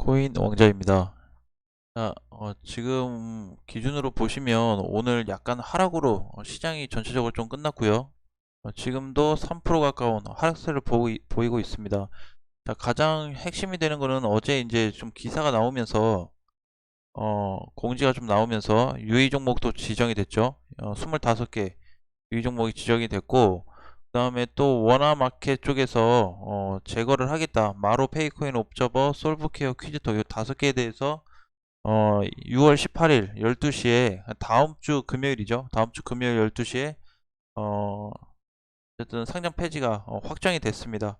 코인 왕자입니다. 자, 지금 기준으로 보시면 오늘 약간 하락으로 시장이 전체적으로 좀 끝났고요. 지금도 3% 가까운 하락세를 보이고 있습니다. 자, 가장 핵심이 되는 거는 어제 이제 좀 기사가 나오면서 공지가 좀 나오면서 유의 종목도 지정이 됐죠. 25개 유의 종목이 지정이 됐고, 그 다음에 또 워너마켓 쪽에서 제거를 하겠다. 마로, 페이코인, 옵저버, 솔브케어, 퀴즈토 이 5개에 대해서 6월 18일 12시에 다음 주 금요일이죠. 다음 주 금요일 12시에 어, 어쨌든 상장 폐지가 확정이 됐습니다.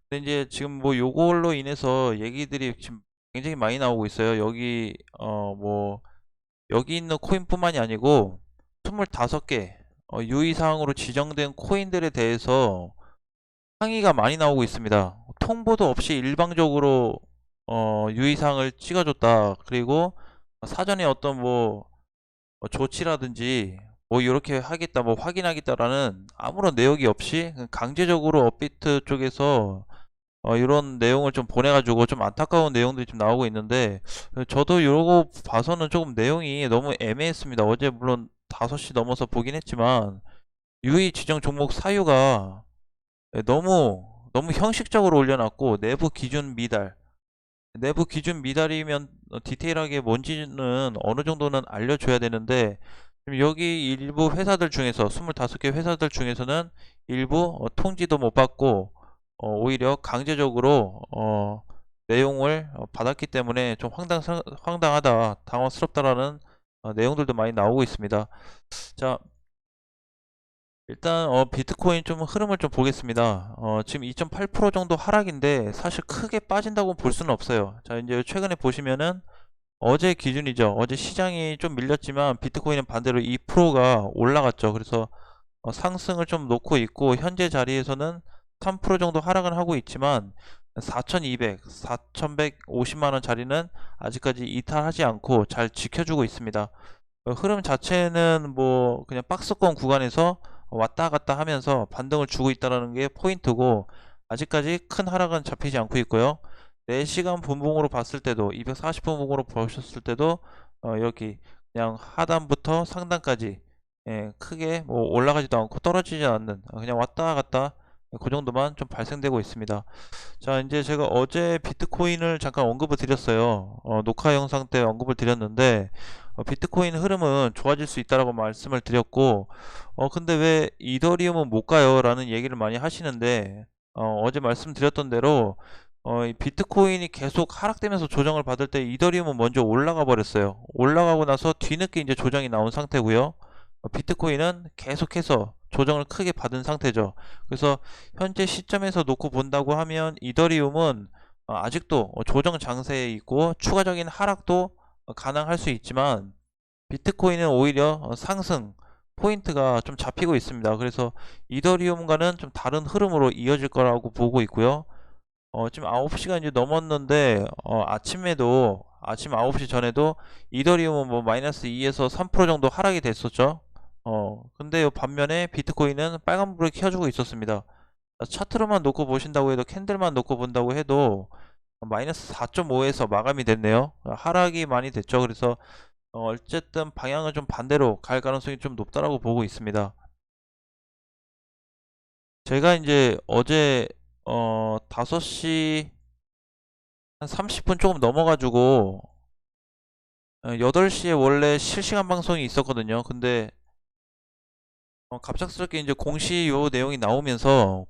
근데 이제 지금 뭐 요걸로 인해서 얘기들이 지금 굉장히 많이 나오고 있어요. 뭐 여기 있는 코인뿐만이 아니고 25개 유의사항으로 지정된 코인들에 대해서 항의가 많이 나오고 있습니다. 통보도 없이 일방적으로 유의사항을 찍어줬다. 그리고 사전에 어떤 조치라든지 뭐 이렇게 하겠다, 뭐 확인하겠다라는 아무런 내역이 없이 강제적으로 업비트 쪽에서 이런 내용을 좀 보내가지고 좀 안타까운 내용들이 좀 나오고 있는데, 저도 이러고 봐서는 조금 내용이 너무 애매했습니다. 어제 물론 5시 넘어서 보긴 했지만 유의 지정 종목 사유가 너무 형식적으로 올려놨고 내부 기준 미달이면 디테일하게 뭔지는 어느 정도는 알려줘야 되는데, 지금 여기 일부 회사들 중에서 25개 회사들 중에서는 일부 통지도 못 받고 오히려 강제적으로 내용을 받았기 때문에 좀 황당하다, 당황스럽다라는 내용들도 많이 나오고 있습니다. 자, 일단 비트코인 좀 흐름을 좀 보겠습니다. 지금 2.8% 정도 하락인데 사실 크게 빠진다고 볼 수는 없어요. 자, 이제 최근에 보시면은 어제 기준이죠. 어제 시장이 좀 밀렸지만 비트코인은 반대로 2%가 올라갔죠. 그래서 상승을 좀 놓고 있고, 현재 자리에서는 3% 정도 하락을 하고 있지만 4,200, 4,150만 원 자리는 아직까지 이탈하지 않고 잘 지켜주고 있습니다. 흐름 자체는 뭐 그냥 박스권 구간에서 왔다 갔다 하면서 반등을 주고 있다는 게 포인트고, 아직까지 큰 하락은 잡히지 않고 있고요. 4시간 분봉으로 봤을 때도, 240분 봉으로 보셨을 때도 이렇게 그냥 하단부터 상단까지 크게 뭐 올라가지도 않고 떨어지지 않는, 그냥 왔다 갔다 그 정도만 좀 발생되고 있습니다. 자, 이제 제가 어제 비트코인을 잠깐 언급을 드렸어요. 녹화 영상 때 언급을 드렸는데, 비트코인 흐름은 좋아질 수 있다라고 말씀을 드렸고, 근데 왜 이더리움은 못 가요? 라는 얘기를 많이 하시는데, 어제 말씀드렸던 대로, 이 비트코인이 계속 하락되면서 조정을 받을 때 이더리움은 먼저 올라가 버렸어요. 올라가고 나서 뒤늦게 이제 조정이 나온 상태고요. 비트코인은 계속해서 조정을 크게 받은 상태죠. 그래서 현재 시점에서 놓고 본다고 하면 이더리움은 아직도 조정 장세에 있고 추가적인 하락도 가능할 수 있지만, 비트코인은 오히려 상승 포인트가 좀 잡히고 있습니다. 그래서 이더리움과는 좀 다른 흐름으로 이어질 거라고 보고 있고요. 지금 9시가 이제 넘었는데, 아침 9시 전에도 이더리움은 뭐 마이너스 2에서 3% 정도 하락이 됐었죠. 근데 요 반면에 비트코인은 빨간불을 켜주고 있었습니다. 차트로만 놓고 보신다고 해도, 캔들만 놓고 본다고 해도 마이너스 4.5에서 마감이 됐네요. 하락이 많이 됐죠. 그래서 어쨌든 방향은 좀 반대로 갈 가능성이 좀 높다라고 보고 있습니다. 제가 이제 어제 5시 한 30분 조금 넘어가지고 8시에 원래 실시간 방송이 있었거든요. 근데 갑작스럽게 이제 공지 내용이 나오면서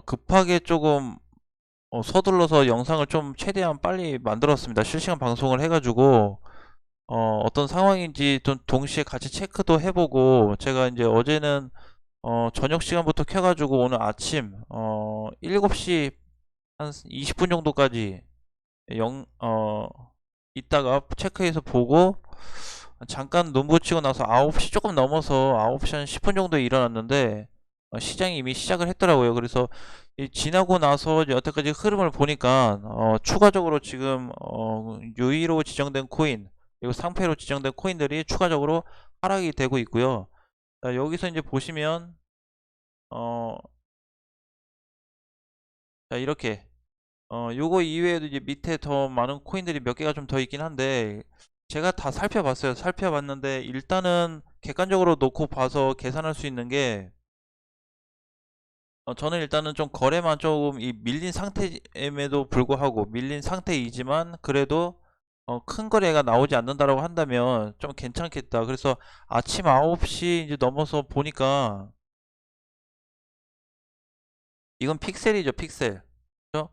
급하게 조금 서둘러서 영상을 좀 최대한 빨리 만들었습니다. 실시간 방송을 해가지고 어떤 상황인지 좀 동시에 같이 체크도 해보고, 제가 이제 어제는 저녁 시간부터 켜가지고 오늘 아침 7시 한 20분 정도까지 영, 어, 이따가 체크해서 보고, 잠깐 눈 붙이고 나서 9시 조금 넘어서 9시 한 10분 정도에 일어났는데 시장이 이미 시작을 했더라고요. 그래서 지나고 나서 이제 여태까지 흐름을 보니까 추가적으로 지금 유의로 지정된 코인 그리고 상패로 지정된 코인들이 추가적으로 하락이 되고 있고요. 자, 여기서 이제 보시면 어, 자, 이렇게 요거 이외에도 이제 밑에 더 많은 코인들이 몇 개가 좀 더 있긴 한데, 제가 다 살펴봤어요. 살펴봤는데, 일단은 객관적으로 놓고 봐서 계산할 수 있는 게, 저는 일단은 좀 거래만 조금 이 밀린 상태임에도 불구하고, 밀린 상태이지만, 그래도 큰 거래가 나오지 않는다라고 한다면 좀 괜찮겠다. 그래서 아침 9시 이제 넘어서 보니까, 이건 픽셀이죠, 픽셀. 그죠?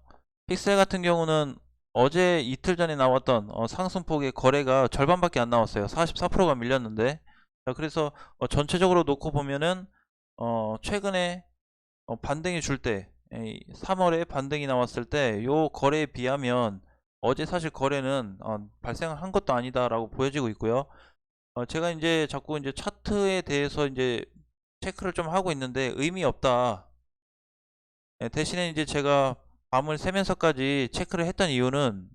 픽셀 같은 경우는 어제 이틀 전에 나왔던 상승폭의 거래가 절반밖에 안 나왔어요. 44%가 밀렸는데. 자, 그래서 전체적으로 놓고 보면은 최근에 반등이 줄 때, 3월에 반등이 나왔을 때 요 거래에 비하면 어제 사실 거래는 발생을 한 것도 아니다라고 보여지고 있고요. 제가 이제 자꾸 이제 차트에 대해서 이제 체크를 좀 하고 있는데 의미 없다. 대신에 이제 제가 밤을 새면서까지 체크를 했던 이유는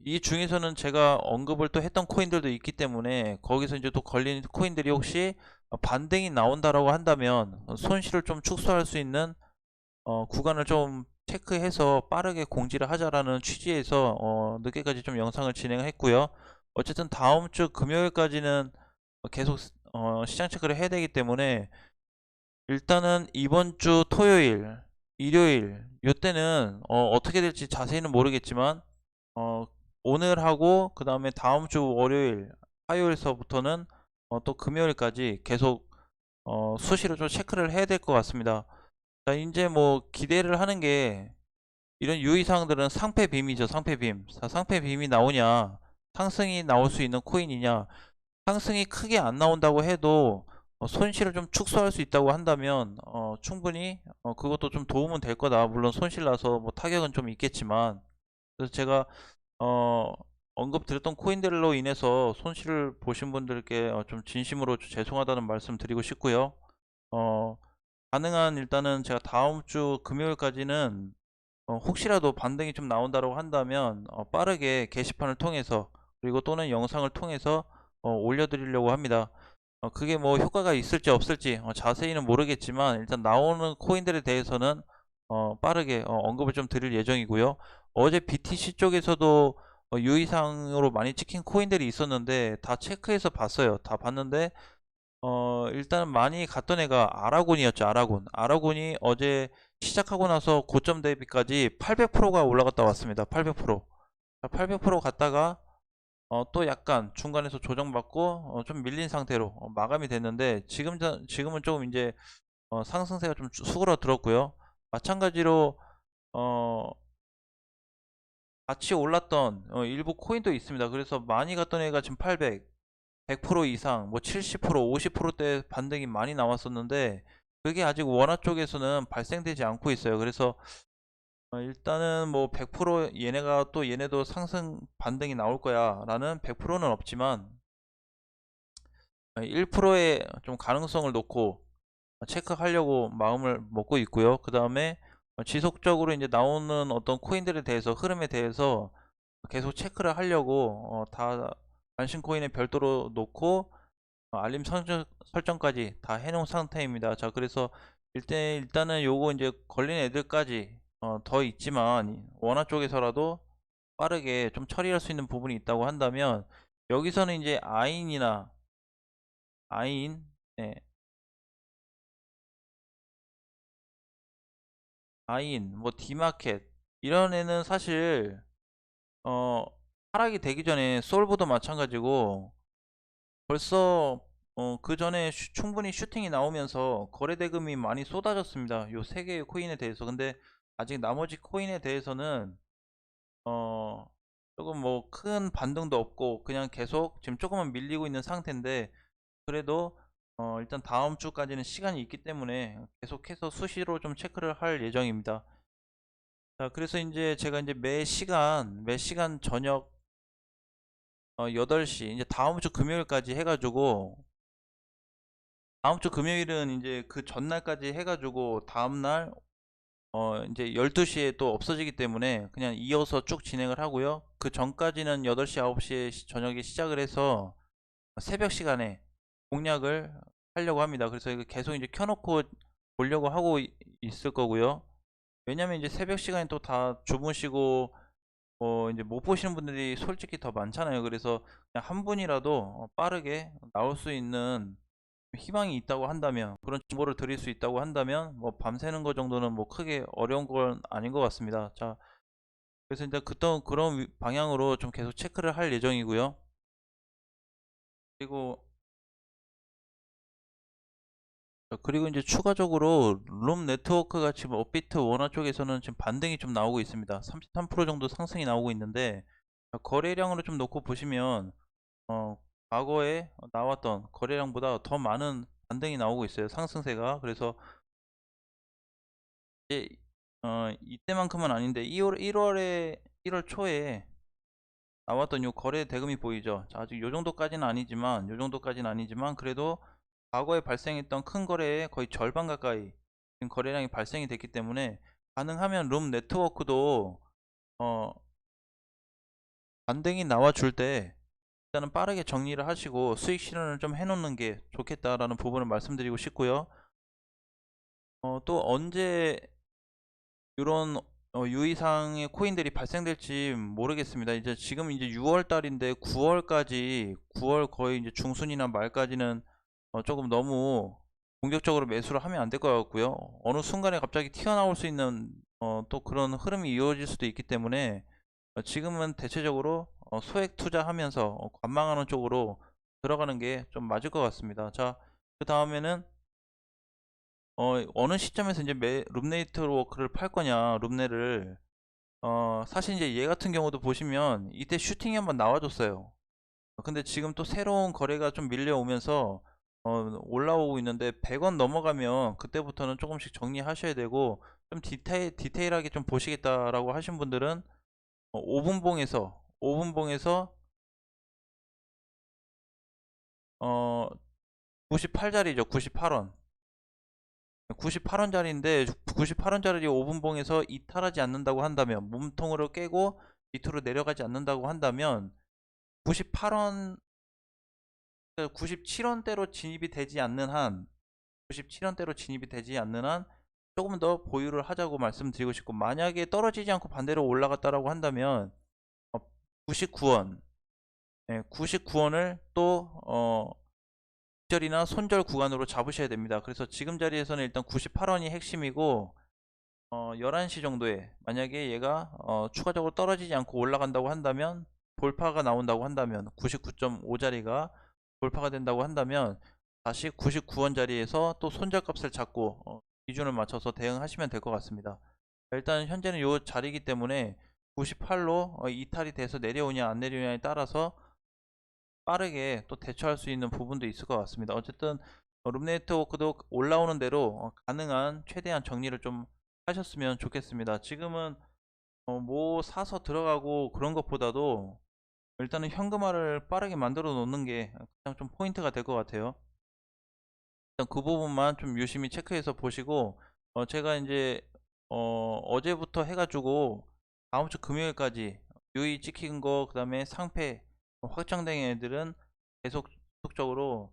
이 중에서는 제가 언급을 또 했던 코인들도 있기 때문에 거기서 이제 또 걸린 코인들이 혹시 반등이 나온다라고 한다면 손실을 좀 축소할 수 있는 구간을 좀 체크해서 빠르게 공지를 하자라는 취지에서 늦게까지 좀 영상을 진행을 했고요. 어쨌든 다음 주 금요일까지는 계속 시장 체크를 해야 되기 때문에 일단은 이번 주 토요일, 일요일 요때는 어떻게 될지 자세히는 모르겠지만 어, 오늘 하고 그 다음에 다음 주 월요일, 화요일서부터는 또 금요일까지 계속 수시로 좀 체크를 해야 될 것 같습니다. 자, 이제 뭐 기대를 하는 게 이런 유의사항들은 상패빔이죠, 상패빔. 자, 상패빔이 나오냐, 상승이 나올 수 있는 코인이냐, 상승이 크게 안 나온다고 해도 손실을 좀 축소할 수 있다고 한다면 충분히 그것도 좀 도움은 될 거다. 물론 손실 나서 뭐 타격은 좀 있겠지만 그래서 제가 어, 언급드렸던 코인들로 인해서 손실을 보신 분들께 좀 진심으로 죄송하다는 말씀 드리고 싶고요. 어, 가능한 일단은 제가 다음 주 금요일까지는 혹시라도 반등이 좀 나온다고 한다면 빠르게 게시판을 통해서 그리고 또는 영상을 통해서 올려드리려고 합니다. 그게 뭐 효과가 있을지 없을지 자세히는 모르겠지만 일단 나오는 코인들에 대해서는 빠르게 언급을 좀 드릴 예정이고요. 어제 BTC 쪽에서도 유의사항으로 많이 찍힌 코인들이 있었는데 다 체크해서 봤어요. 다 봤는데 일단 많이 갔던 애가 아라곤이었죠. 아라곤이 어제 시작하고 나서 고점 대비까지 800%가 올라갔다 왔습니다. 800%. 800% 갔다가 또 약간 중간에서 조정받고 좀 밀린 상태로 마감이 됐는데 지금은 조금 이제 상승세가 좀 수그러들었고요. 마찬가지로 어, 같이 올랐던 일부 코인도 있습니다. 그래서 많이 갔던 애가 지금 800, 100% 이상, 뭐 70%, 50%대 반등이 많이 나왔었는데 그게 아직 원화 쪽에서는 발생되지 않고 있어요. 그래서 일단은 뭐 100% 얘네가 또 얘네도 상승 반등이 나올 거야 라는 100%는 없지만 1%의 좀 가능성을 놓고 체크하려고 마음을 먹고 있고요. 그 다음에 지속적으로 이제 나오는 어떤 코인들에 대해서 흐름에 대해서 계속 체크를 하려고 다 관심 코인에 별도로 놓고 알림 설정까지 다 해놓은 상태입니다. 자, 그래서 일단은 요거 이제 걸린 애들까지 더 있지만 원화 쪽에서라도 빠르게 좀 처리할 수 있는 부분이 있다고 한다면 여기서는 이제 아인, 네, 아인, 뭐 디마켓 이런 애는 사실 어 하락이 되기 전에 솔브도 마찬가지고 벌써 그 전에 충분히 슈팅이 나오면서 거래 대금이 많이 쏟아졌습니다. 요 세 개의 코인에 대해서. 근데 아직 나머지 코인에 대해서는 어 조금 뭐 큰 반등도 없고 그냥 계속 지금 조금은 밀리고 있는 상태인데 그래도 일단 다음 주까지는 시간이 있기 때문에 계속해서 수시로 좀 체크를 할 예정입니다. 자, 그래서 이제 제가 이제 매 시간 저녁 8시 이제 다음 주 금요일까지 해가지고 다음 주 금요일은 이제 그 전날까지 해가지고 다음날 이제 12시에 또 없어지기 때문에 그냥 이어서 쭉 진행을 하고요. 그 전까지는 8시, 9시에 저녁에 시작을 해서 새벽 시간에 공략을 하려고 합니다. 그래서 이거 계속 이제 켜놓고 보려고 하고 있을 거고요. 왜냐면 이제 새벽 시간에 또 다 주무시고 이제 못 보시는 분들이 솔직히 더 많잖아요. 그래서 그냥 한 분이라도 빠르게 나올 수 있는 희망이 있다고 한다면, 그런 정보를 드릴 수 있다고 한다면 뭐 밤새는 거 정도는 뭐 크게 어려운 건 아닌 것 같습니다. 자, 그래서 이제 그런 방향으로 좀 계속 체크를 할 예정이고요. 그리고 이제 추가적으로 룸 네트워크가 지금 업비트 원화 쪽에서는 지금 반등이 좀 나오고 있습니다. 33% 정도 상승이 나오고 있는데, 거래량으로 좀 놓고 보시면 과거에 나왔던 거래량보다 더 많은 반등이 나오고 있어요. 상승세가. 그래서 이제 이때만큼은 아닌데 1월 초에 나왔던 요 거래 대금이 보이죠. 자, 아직 요 정도까지는 아니지만, 그래도 과거에 발생했던 큰 거래의 거의 절반 가까이 지금 거래량이 발생이 됐기 때문에, 가능하면 룸 네트워크도 어, 반등이 나와줄 때 일단은 빠르게 정리를 하시고 수익 실현을 좀 해놓는 게 좋겠다라는 부분을 말씀드리고 싶고요. 또 언제 이런 유의사항의 코인들이 발생될지 모르겠습니다. 이제 지금 이제 6월 달인데 9월 거의 이제 중순이나 말까지는 조금 너무 공격적으로 매수를 하면 안 될 것 같고요. 어느 순간에 갑자기 튀어나올 수 있는 또 그런 흐름이 이어질 수도 있기 때문에 지금은 대체적으로 소액 투자하면서 관망하는 쪽으로 들어가는 게 좀 맞을 것 같습니다. 자, 그 다음에는 어느 시점에서 이제 룸네이트워크를 팔 거냐, 룸네를. 사실 이제 얘 같은 경우도 보시면 이때 슈팅이 한번 나와줬어요. 근데 지금 또 새로운 거래가 좀 밀려오면서 올라오고 있는데, 100원 넘어가면 그때부터는 조금씩 정리하셔야 되고, 좀 디테일하게 좀 보시겠다라고 하신 분들은 5분봉에서 98자리죠. 98원. 98원짜리인데 98원짜리 5분봉에서 이탈하지 않는다고 한다면, 몸통으로 깨고 밑으로 내려가지 않는다고 한다면 98원, 97원대로 진입이 되지 않는 한 97원대로 진입이 되지 않는 한 조금 더 보유를 하자고 말씀드리고 싶고, 만약에 떨어지지 않고 반대로 올라갔다라고 한다면 99원, 99원을 또 절이나 손절 구간으로 잡으셔야 됩니다. 그래서 지금 자리에서는 일단 98원이 핵심이고, 11시 정도에 만약에 얘가 추가적으로 떨어지지 않고 올라간다고 한다면, 돌파가 나온다고 한다면 99.5자리가 돌파가 된다고 한다면 다시 99원 자리에서 또 손절값을 잡고 기준을 맞춰서 대응하시면 될 것 같습니다. 일단 현재는 이 자리이기 때문에 98로 이탈이 돼서 내려오냐 안 내려오냐에 따라서 빠르게 또 대처할 수 있는 부분도 있을 것 같습니다. 어쨌든 룸네트워크도 올라오는 대로 가능한 최대한 정리를 좀 하셨으면 좋겠습니다. 지금은 뭐 사서 들어가고 그런 것보다도 일단은 현금화를 빠르게 만들어 놓는 게 가장 좀 포인트가 될 것 같아요. 일단 그 부분만 좀 유심히 체크해서 보시고, 제가 이제 어제부터 해가지고 다음 주 금요일까지 유의 찍힌 거, 그 다음에 상패 확정된 애들은 계속적으로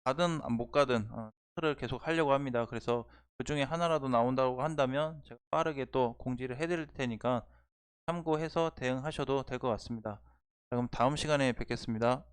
가든 못 가든 체크를 계속 하려고 합니다. 그래서 그 중에 하나라도 나온다고 한다면 제가 빠르게 또 공지를 해드릴 테니까 참고해서 대응하셔도 될 것 같습니다. 자, 그럼 다음 시간에 뵙겠습니다.